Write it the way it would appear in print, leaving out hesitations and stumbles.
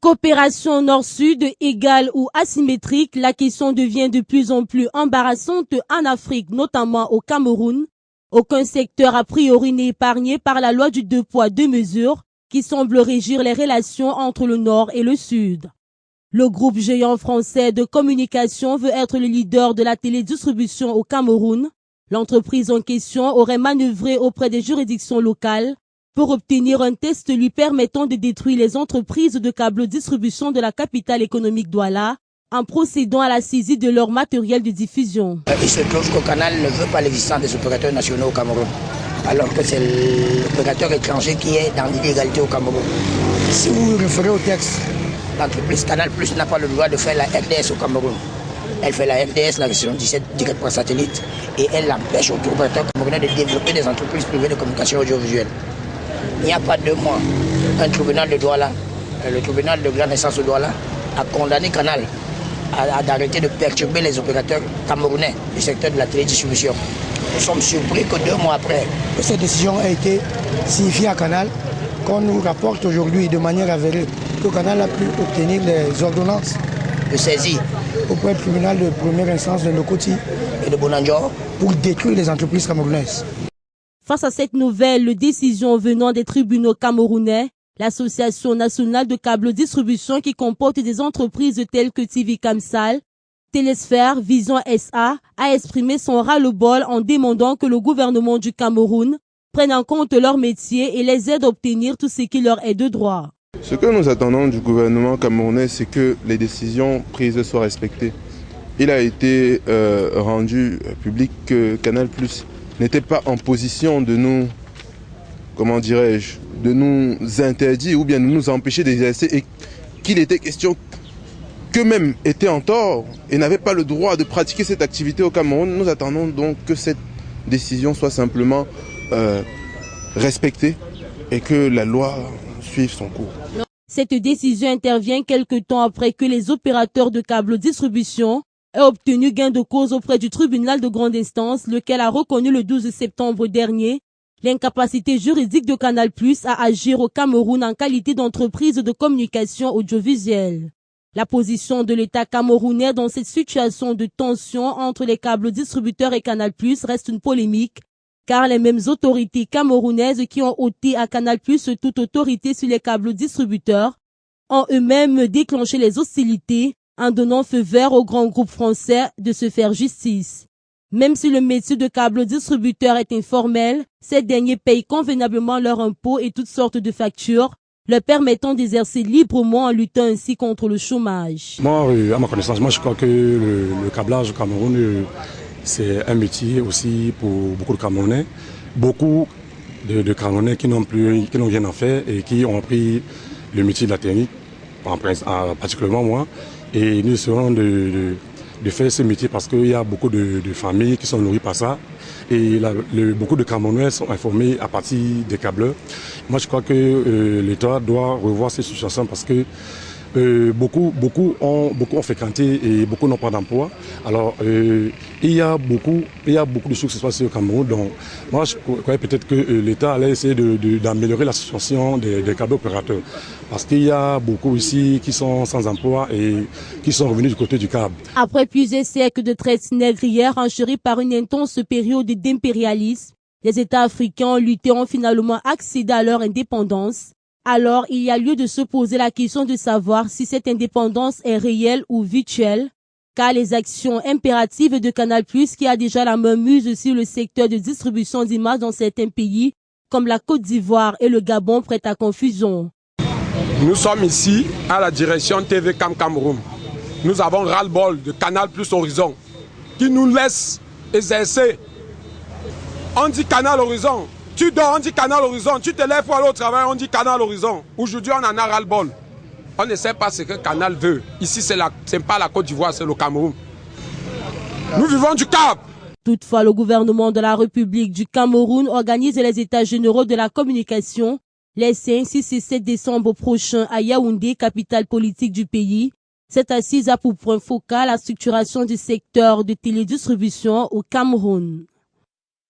Coopération nord-sud égale ou asymétrique, la question devient de plus en plus embarrassante en Afrique, notamment au Cameroun. Aucun secteur a priori n'est épargné par la loi du 2 poids 2 mesures qui semble régir les relations entre le nord et le sud. Le groupe géant français de communication veut être le leader de la télédistribution au Cameroun. L'entreprise en question aurait manœuvré auprès des juridictions locales pour obtenir un test lui permettant de détruire les entreprises de câble distribution de la capitale économique Douala en procédant à la saisie de leur matériel de diffusion. Il se trouve qu'au Canal ne veut pas l'existence des opérateurs nationaux au Cameroun, alors que c'est l'opérateur étranger qui est dans l'illégalité au Cameroun. Si vous vous référez au texte, l'entreprise Canal Plus n'a pas le droit de faire la RDS au Cameroun. Elle fait la RDS, la version 17 direct par satellite, et elle empêche aux opérateurs camerounais de développer des entreprises privées de communication audiovisuelle. Il n'y a pas 2 mois, un tribunal de Douala, le tribunal de grande instance de Douala, a condamné Canal d'arrêter de perturber les opérateurs camerounais du secteur de la télédistribution. Nous sommes surpris que 2 mois après, cette décision a été signifiée à Canal, qu'on nous rapporte aujourd'hui de manière avérée que Canal a pu obtenir les ordonnances de saisie auprès du tribunal de première instance de Nokoti et de Bonanjor pour détruire les entreprises camerounaises. Face à cette nouvelle décision venant des tribunaux camerounais, l'Association nationale de câble distribution qui comporte des entreprises telles que TV Kamsal, Télésphère, Vision SA a exprimé son ras-le-bol en demandant que le gouvernement du Cameroun prenne en compte leur métier et les aide à obtenir tout ce qui leur est de droit. Ce que nous attendons du gouvernement camerounais, c'est que les décisions prises soient respectées. Il a été rendu public que Canal+ n'était pas en position de nous, comment dirais-je, de nous interdire ou bien de nous empêcher d'exercer et qu'il était question qu'eux-mêmes étaient en tort et n'avaient pas le droit de pratiquer cette activité au Cameroun. Nous attendons donc que cette décision soit simplement respectée et que la loi suive son cours. Cette décision intervient quelque temps après que les opérateurs de câble distribution aient obtenu gain de cause auprès du tribunal de grande instance, lequel a reconnu le 12 septembre dernier l'incapacité juridique de Canal+ à agir au Cameroun en qualité d'entreprise de communication audiovisuelle. La position de l'État camerounais dans cette situation de tension entre les câbles distributeurs et Canal+ reste une polémique, car les mêmes autorités camerounaises qui ont ôté à Canal+ toute autorité sur les câbles distributeurs ont eux-mêmes déclenché les hostilités en donnant feu vert au grand groupe français de se faire justice. Même si le métier de câble distributeur est informel, ces derniers payent convenablement leurs impôts et toutes sortes de factures, leur permettant d'exercer librement en luttant ainsi contre le chômage. Moi, à ma connaissance, je crois que le câblage au Cameroun, c'est un métier aussi pour beaucoup de Camerounais. Beaucoup de Camerounais qui n'ont rien à faire et qui ont appris le métier de la technique, particulièrement moi. Et nous essayons de faire ce métier parce qu'il y a beaucoup de familles qui sont nourries par ça. Et beaucoup de Camerounais sont informés à partir des câbleurs. Moi, je crois que l'État doit revoir ces situations parce que beaucoup ont fréquenté et beaucoup n'ont pas d'emploi. Alors, il y a beaucoup de choses qui se passent au Cameroun. Donc, moi, je croyais peut-être que l'État allait essayer d'améliorer la situation des câbles opérateurs. Parce qu'il y a beaucoup ici qui sont sans emploi et qui sont revenus du côté du câble. Après plusieurs siècles de traite négrière enchérie par une intense période d'impérialisme, les États africains ont lutté et ont finalement accédé à leur indépendance. Alors, il y a lieu de se poser la question de savoir si cette indépendance est réelle ou virtuelle, car les actions impératives de Canal+, qui a déjà la main mise sur le secteur de distribution d'images dans certains pays, comme la Côte d'Ivoire et le Gabon, prêtent à confusion. Nous sommes ici à la direction TV Cameroun. Nous avons ras-le-bol de Canal+ Horizon, qui nous laisse exercer. On dit Canal Horizon. Tu dors, on dit Canal Horizon. Tu te lèves pour aller au travail, on dit Canal Horizon. Aujourd'hui, on en a ras-le-bol. On ne sait pas ce que Canal veut. Ici, c'est pas la Côte d'Ivoire, c'est le Cameroun. Nous vivons du Cap. Toutefois, le gouvernement de la République du Cameroun organise les États généraux de la communication les 5, 6 et 7 décembre prochains à Yaoundé, capitale politique du pays. Cette assise a pour point focal la structuration du secteur de télédistribution au Cameroun.